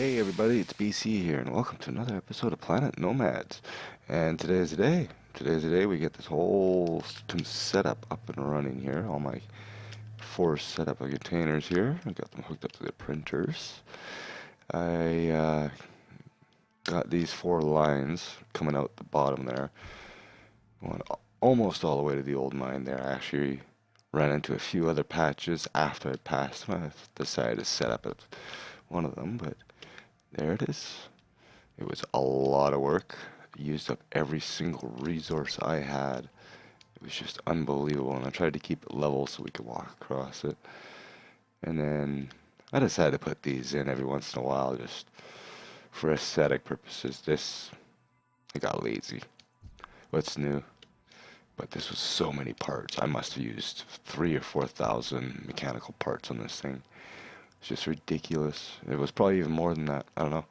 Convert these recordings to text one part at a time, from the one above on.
Hey everybody, it's BC here, and welcome to another episode of Planet Nomads. And today is the day. Today is the day we get this whole setup up and running here. All my four setup of containers here. I got them hooked up to the printers. I got these four lines coming out the bottom there, going almost all the way to the old mine there. I actually ran into a few other patches after I passed them. I decided to set up at one of them, but there it is. It was a lot of work. Used up every single resource I had. It was just unbelievable, and I tried to keep it level so we could walk across it. And then I decided to put these in every once in a while just for aesthetic purposes. I got lazy. What's new? But this was so many parts. I must have used 3 or 4 thousand mechanical parts on this thing. It's just ridiculous. It was probably even more than that. I don't know.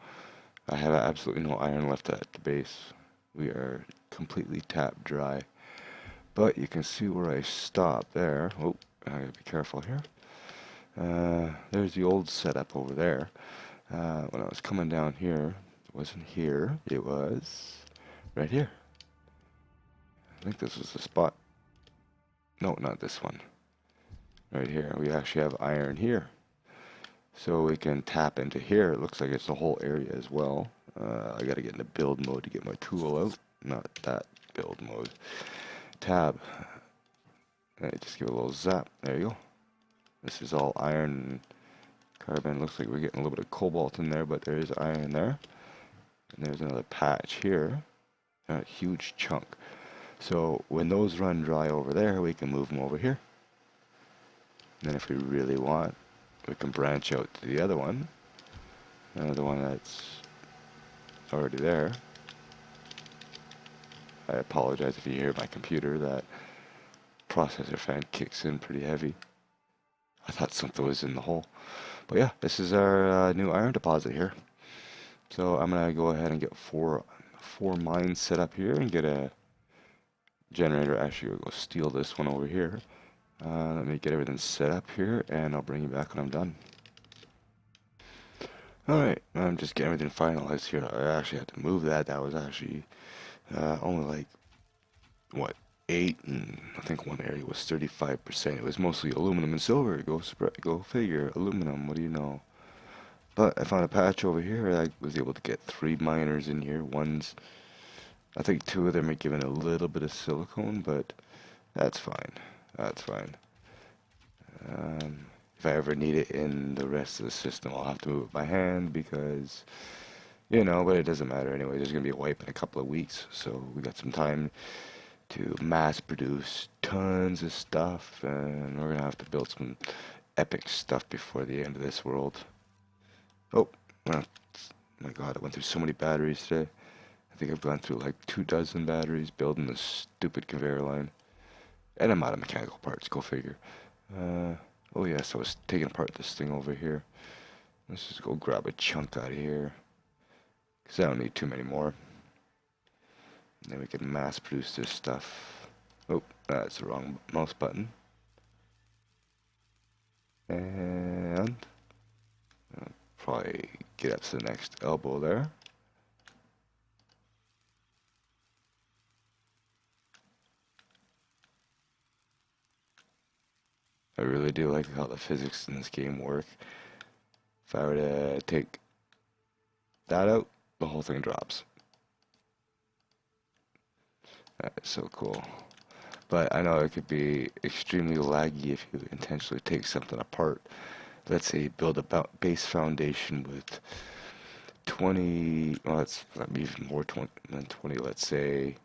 I have absolutely no iron left at the base. We are completely tapped dry. But you can see where I stopped there. Oh, I gotta be careful here. There's the old setup over there. When I was coming down here, it wasn't here. It was right here. I think this was the spot. No, not this one. Right here. We actually have iron here. So we can tap into here. It looks like it's the whole area as well. I gotta get into build mode to get my tool out. Not that build mode. Tab. Just give it a little zap. There you go. This is all iron and carbon. Looks like we're getting a little bit of cobalt in there, but there is iron there. And there's another patch here. A huge chunk. So when those run dry over there, we can move them over here. And then if we really want, we can branch out to the other one. The one that's already there. I apologize if you hear my computer. That processor fan kicks in pretty heavy. I thought something was in the hole. But yeah, this is our new iron deposit here. So I'm going to go ahead and get four mines set up here and get a generator. Actually, we'll go steal this one over here. Let me get everything set up here, and I'll bring you back when I'm done. Alright, I'm just getting everything finalized here. I actually had to move that. That was actually only like, what, 8, and I think one area was 35%. It was mostly aluminum and silver. Go figure. Aluminum, what do you know? But I found a patch over here. I was able to get 3 miners in here. I think 2 of them are given a little bit of silicone, but that's fine. That's fine. If I ever need it in the rest of the system, I'll have to move it by hand because, but it doesn't matter anyway. There's going to be a wipe in a couple of weeks, so we got some time to mass produce tons of stuff, and we're going to have to build some epic stuff before the end of this world. Oh, well, my God, I went through so many batteries today. I think I've gone through like 24 batteries building this stupid conveyor line. And I'm out of mechanical parts, go figure. Oh yes, I was taking apart this thing over here. Let's just go grab a chunk out of here. Because I don't need too many more. And then we can mass produce this stuff. Oh, that's the wrong mouse button. And I'll probably get up to the next elbow there. I really do like how the physics in this game work. If I were to take that out, the whole thing drops. That is so cool. But I know it could be extremely laggy if you intentionally take something apart. Let's say build a base foundation with 20, well, that's even more than 20, let's say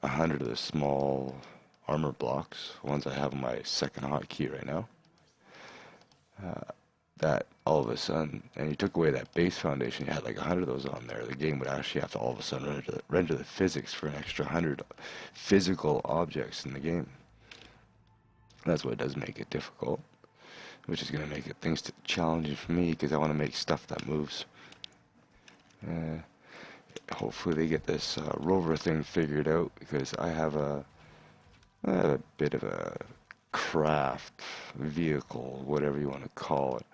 100 of the small armor blocks, ones I have on my second hotkey right now. That all of a sudden, and you took away that base foundation, you had like 100 of those on there, the game would actually have to all of a sudden render the physics for an extra 100 physical objects in the game. That's what does make it difficult, which is going to make things challenging for me because I want to make stuff that moves. Hopefully they get this rover thing figured out because I have a bit of a craft vehicle, whatever you want to call it.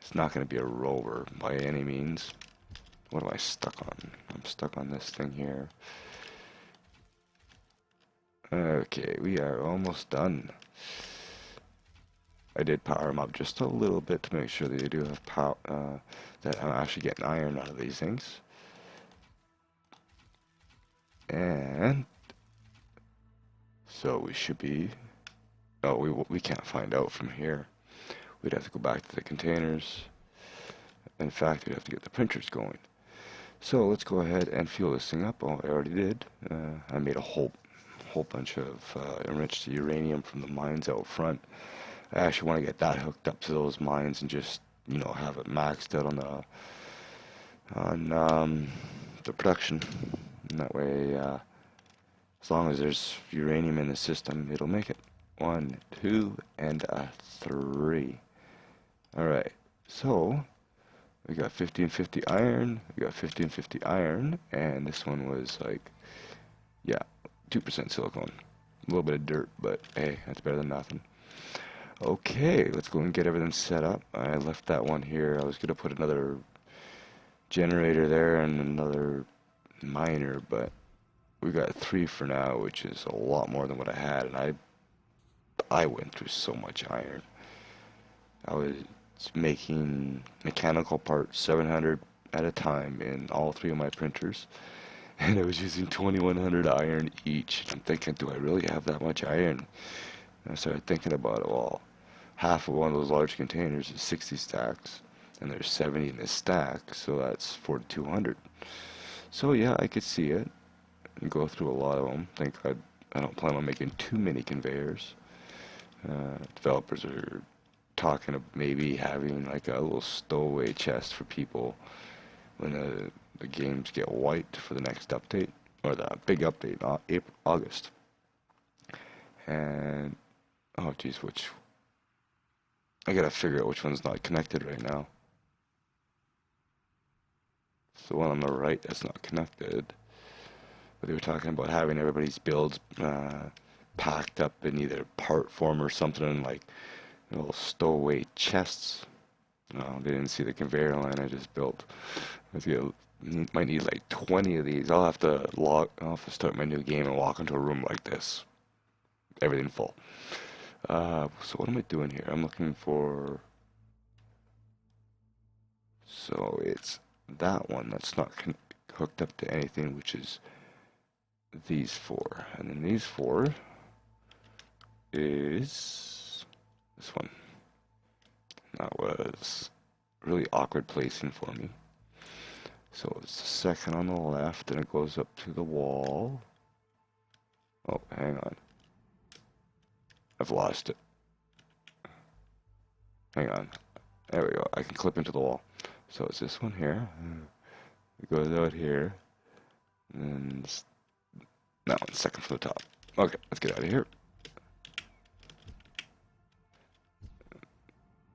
It's not going to be a rover by any means. What am I stuck on? I'm stuck on this thing here. Okay, we are almost done. I did power them up just a little bit to make sure that they do have power, that I'm actually getting iron out of these things. And so we should be, oh, we can't find out from here. We'd have to go back to the containers. In fact, we'd have to get the printers going. So let's go ahead and fuel this thing up. Oh, I already did. I made a whole bunch of enriched uranium from the mines out front. I actually want to get that hooked up to those mines and just, you know, have it maxed out on the production. And that way, as long as there's uranium in the system, it'll make it. 1, 2, and a 3. Alright, so we got 1550 iron, we got 1550 iron, and this one was like, yeah, 2% silicone. A little bit of dirt, but hey, that's better than nothing. Okay, let's go and get everything set up. I left that one here. I was going to put another generator there and another miner, but we got 3 for now, which is a lot more than what I had, and I went through so much iron. I was making mechanical parts 700 at a time in all 3 of my printers, and I was using 2100 iron each. I'm thinking, do I really have that much iron? And I started thinking about it. Well, half of one of those large containers is 60 stacks, and there's 70 in this stack, so that's 4200. So yeah, I could see it and go through a lot of them. I don't plan on making too many conveyors. Developers are talking of maybe having like a little stowaway chest for people when the games get wiped for the next update, or the big update, August. And oh geez, I gotta figure out which one's not connected right now. It's the one on the right that's not connected. But they were talking about having everybody's builds packed up in either part form or something like little stowaway chests. No, they didn't see the conveyor line I just built. Might need like 20 of these. I'll have to start my new game and walk into a room like this. Everything full. So what am I doing here? I'm looking for... So it's that one that's not hooked up to anything, which is these 4. And then these 4 is this one. That was really awkward placing for me. So it's the second on the left, and it goes up to the wall. Oh, hang on. I've lost it. Hang on. There we go. I can clip into the wall. So it's this one here. It goes out here. And then that one's second from the top. Okay, let's get out of here.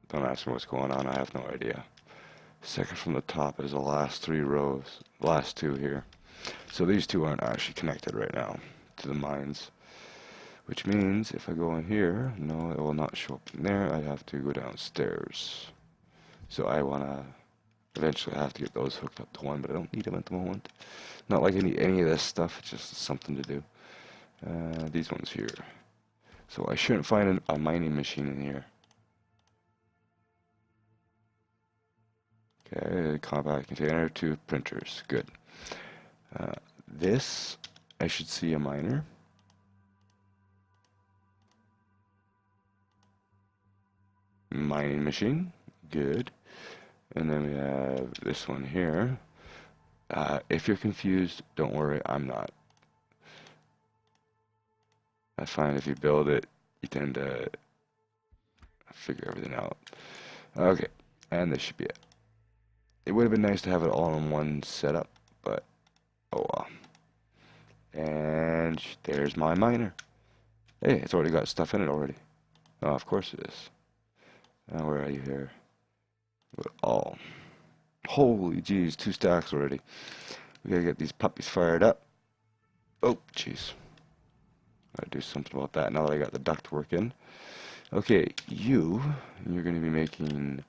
Don't ask me what's going on. I have no idea. Second from the top is the last 3 rows. Last 2 here. So these 2 aren't actually connected right now to the mines. Which means if I go in here, no, it will not show up in there. I have to go downstairs. So I want to eventually have to get those hooked up to one, but I don't need them at the moment. Not like I need any of this stuff, it's just something to do. These ones here. So I shouldn't find a mining machine in here. Okay, compact container, 2 printers, good. This, I should see a miner. Mining machine, good. And then we have this one here. If you're confused, don't worry, I'm not. I find if you build it, you tend to figure everything out. Okay, and this should be it. It would have been nice to have it all in one setup, but oh well. And there's my miner. Hey, it's already got stuff in it already. Oh, of course it is. Now where are you here? Oh, holy jeez, 2 stacks already. We gotta get these puppies fired up. Oh, jeez. Gotta do something about that now that I got the duct work in. Okay, you're gonna be making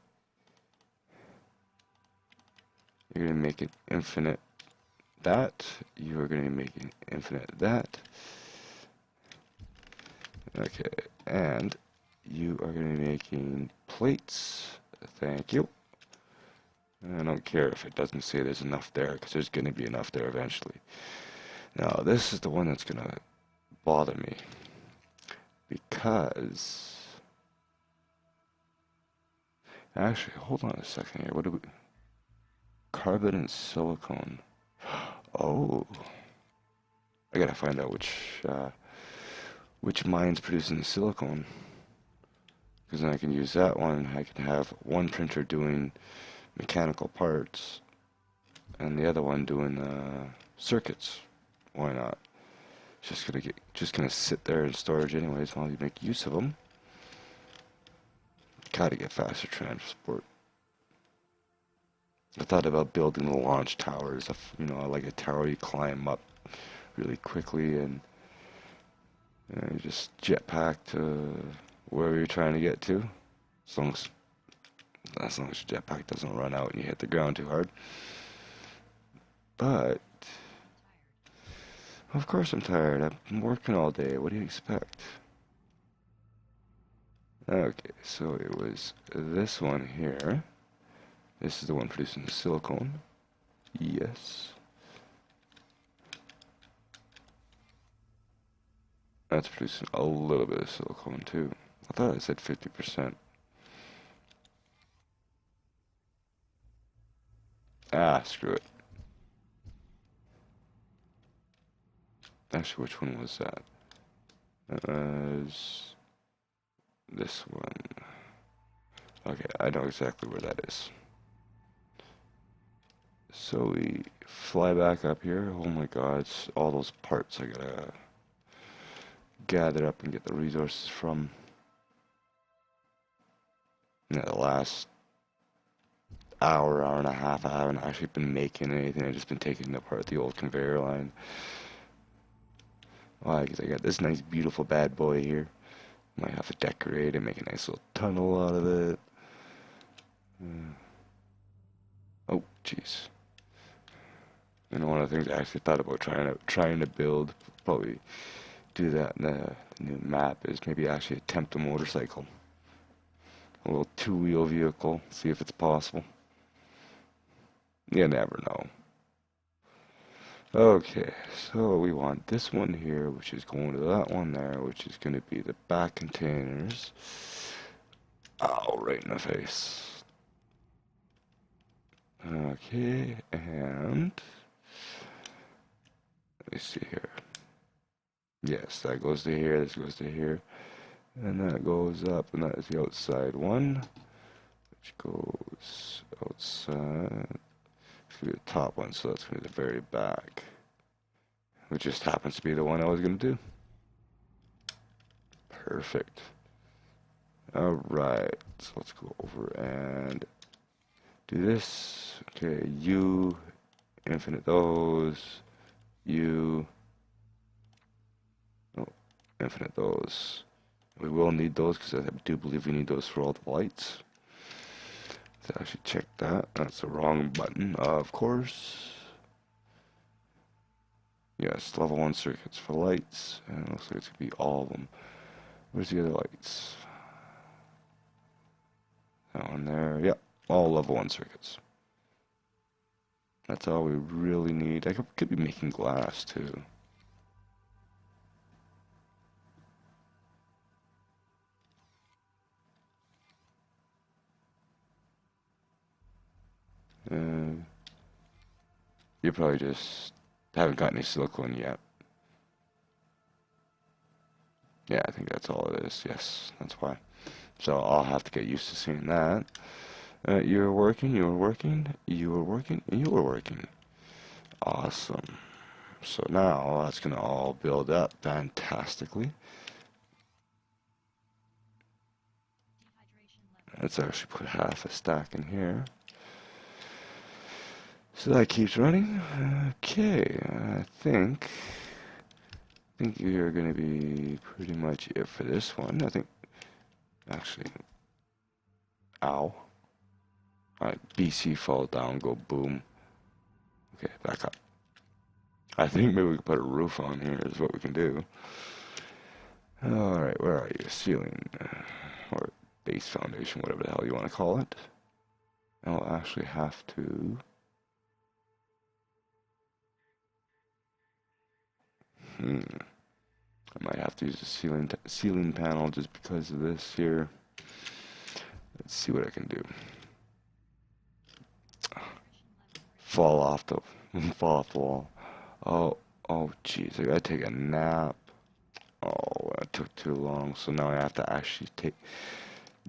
You're going to make it infinite that. You are going to make it infinite that. Okay, and you are going to be making plates. Thank you. I don't care if it doesn't say there's enough there, because there's going to be enough there eventually. Now, this is the one that's going to bother me, because... Actually, hold on a second here. What do we... Carbon and silicone. Oh. I gotta find out which mine's producing the silicone. Because then I can use that one. I can have one printer doing mechanical parts and the other one doing circuits. Why not? Just gonna sit there in storage anyways while you make use of them. Gotta get faster transport. I thought about building the launch towers. You know, like a tower you climb up really quickly and you just jetpack to wherever you're trying to get to. As long as your jetpack doesn't run out and you hit the ground too hard. But of course I'm tired. I'm working all day. What do you expect? Okay, so it was this one here. This is the one producing the silicone. Yes. That's producing a little bit of silicone too. I thought it said 50%. Ah, screw it. Actually, which one was that? That was this one. Okay, I know exactly where that is. So we fly back up here. Oh my god, it's all those parts I gotta gather up and get the resources from. Yeah, the last hour and a half, I haven't actually been making anything. I've just been taking apart the old conveyor line. Why? Because I got this nice, beautiful bad boy here. Might have to decorate and make a nice little tunnel out of it. Oh, jeez. And one of the things I actually thought about trying to build, probably do that in the new map, is maybe actually attempt a motorcycle. A little two-wheel vehicle, see if it's possible. You never know. Okay, so we want this one here, which is going to that one there, which is going to be the back containers. Ow, right in the face. Okay, and let me see here. Yes, that goes to here, this goes to here. And that goes up, and that is the outside one, which goes outside. It's going to be the top one, so that's going to be the very back, which just happens to be the one I was going to do. Perfect. Alright, so let's go over and do this. Okay, you, infinite those, you, oh, infinite those. We will need those because I do believe we need those for all the lights. Let's actually check that. That's the wrong button, of course. Yes, level 1 circuits for lights, and it looks like it's going to be all of them. Where's the other lights? That one there. Yep, all level 1 circuits. That's all we really need. I could be making glass too. You probably just haven't got any silicone yet. Yeah, I think that's all it is. Yes, that's why. So I'll have to get used to seeing that. You were working, you were working, you were working, and you were working. Awesome. So now that's going to all build up fantastically. Let's actually put half a stack in here. So that keeps running. Okay, I think you're going to be pretty much it for this one. I think, actually, ow. Alright, BC fall down, go boom. Okay, back up. I think maybe we can put a roof on here is what we can do. Alright, where are you? Ceiling, or base foundation, whatever the hell you want to call it. I'll actually have to... I might have to use a ceiling panel just because of this here. Let's see what I can do. Fall off the wall. Oh, jeez, I gotta take a nap. Oh, that took too long. So now I have to actually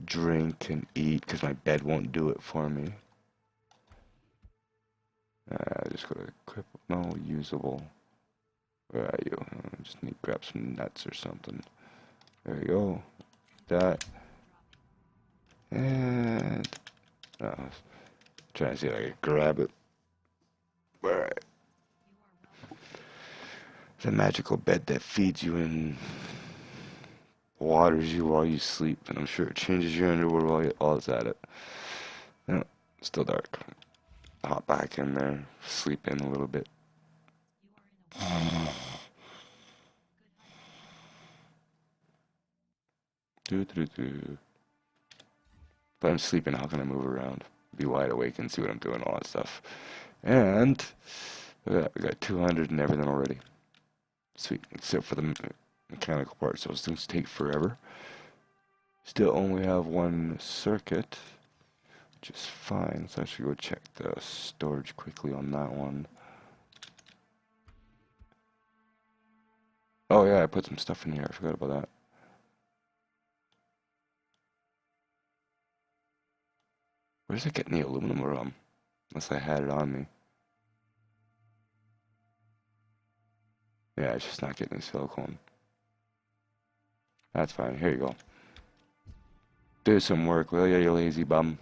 drink and eat because my bed won't do it for me. Just go to equip. No, usable. Where are you? I just need to grab some nuts or something. There you go. That. And trying to see if I can grab it. Alright. It's a magical bed that feeds you and waters you while you sleep, and I'm sure it changes your underwear while it's at it. No, still dark. Hop back in there, sleep in a little bit. But I'm sleeping, how can I move around? Be wide awake and see what I'm doing, all that stuff. And we got 200 and everything already. Sweet, except for the mechanical parts. Those things take forever. Still only have one circuit, which is fine. Let's actually go check the storage quickly on that one. Oh yeah, I put some stuff in here. I forgot about that. Where's it getting the aluminum from? Unless I had it on me. Yeah, it's just not getting silicone. That's fine. Here you go. Do some work, will ya, you lazy bum?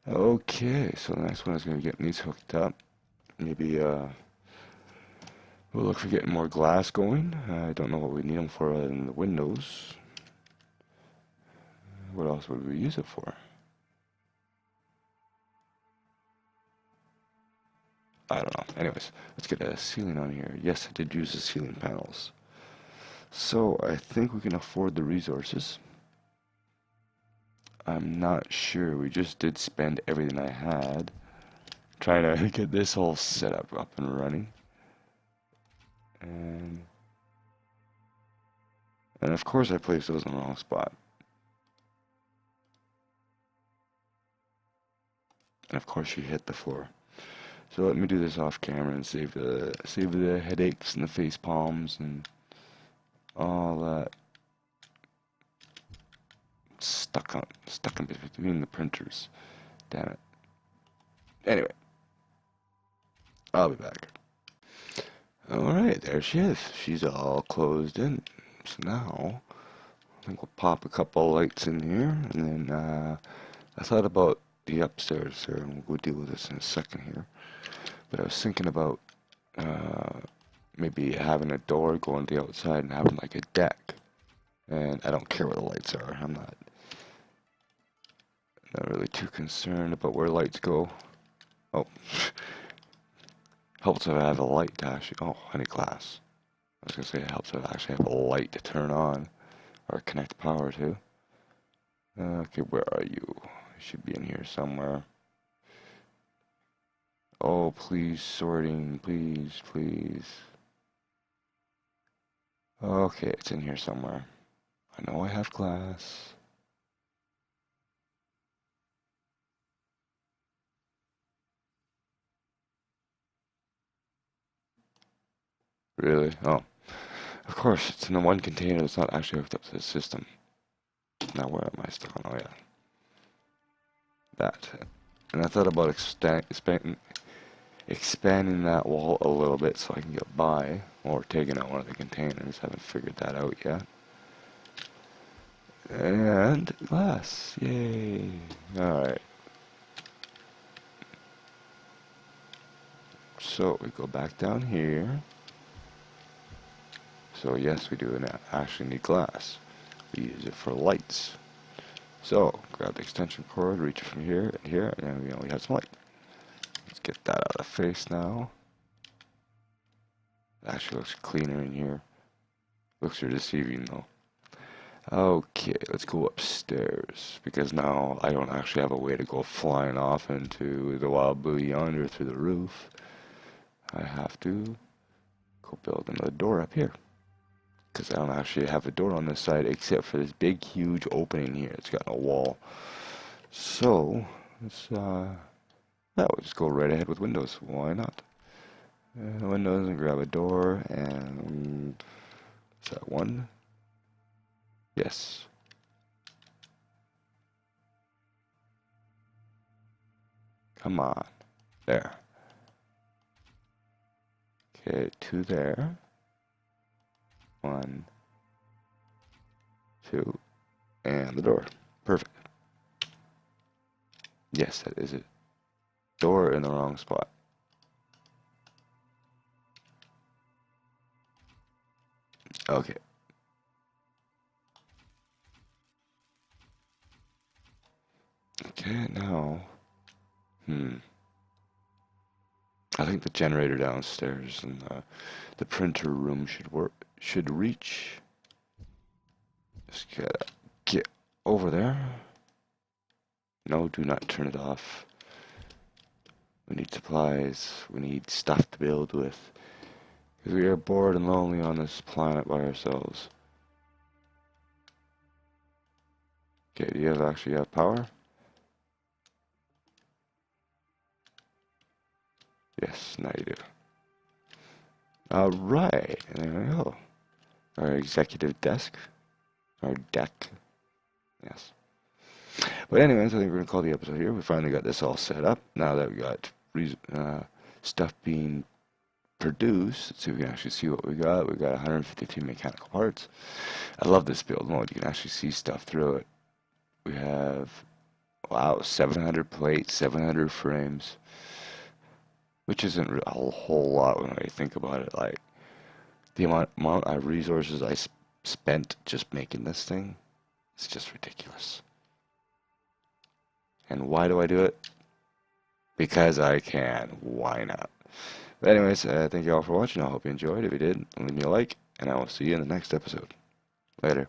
Okay, so the next one is going to get these hooked up. Maybe, we'll look for getting more glass going. I don't know what we need them for other than the windows. What else would we use it for? I don't know. Anyways, let's get a ceiling on here. Yes, I did use the ceiling panels. So, I think we can afford the resources. I'm not sure. We just did spend everything I had trying to get this whole setup up and running. And of course I placed those in the wrong spot. And of course she hit the floor. So let me do this off camera and save the headaches and the face palms and all that stuck in between the printers. Damn it. Anyway, I'll be back. Alright, there she is. She's all closed in. So now, I think we'll pop a couple lights in here, and then I thought about the upstairs here, and we'll go deal with this in a second here. But I was thinking about maybe having a door going to the outside and having like a deck. And I don't care where the lights are. I'm not really too concerned about where lights go. Oh, helps if I have a light to actually. Oh, I need glass. I was gonna say it helps if I actually have a light to turn on or connect power to. Okay, where are you? You should be in here somewhere. Oh, please, sorting, please, please. Okay, it's in here somewhere. I know I have glass. Really? Oh. Of course, it's in the one container that's not actually hooked up to the system. Now where am I stuck on? Oh yeah. That. And I thought about expanding that wall a little bit so I can get by, or taking out one of the containers. Haven't figured that out yet. And glass. Yay. Alright. So we go back down here. So yes, we do actually need glass. We use it for lights. So grab the extension cord, reach it from here and here, and then we have some light. get that out of the face now. It actually looks cleaner in here. Looks are deceiving though. Okay, let's go upstairs, because now I don't actually have a way to go flying off into the wild blue yonder through the roof. I have to go build another door up here, because I don't actually have a door on this side except for this big huge opening here. It's got a wall. So let's we'll just go right ahead with windows. Why not? Windows, and grab a door, and is that one? Yes. Come on. There. Okay, 2 there. 1, 2, and the door. Perfect. Yes, that is it. Door in the wrong spot. Okay. Okay, now. I think the generator downstairs and the printer room should reach. Just gotta get over there. No, do not turn it off. We need supplies. We need stuff to build with. Because we are bored and lonely on this planet by ourselves. Okay, do you actually have power? Yes, now you do. Alright, there we go. Our executive desk. Our deck. Yes. But anyways, I think we're going to call the episode here. We finally got this all set up. Now that we got stuff being produced, let's see if we can actually see what we got. We got 153 mechanical parts. I love this build mode. You can actually see stuff through it. We have, wow, 700 plates, 700 frames, which isn't a whole lot when I think about it. Like, the amount of resources I spent just making this thing, it's just ridiculous. And why do I do it? Because I can. Why not? But anyways, thank you all for watching. I hope you enjoyed. If you did, leave me a like, and I will see you in the next episode. Later.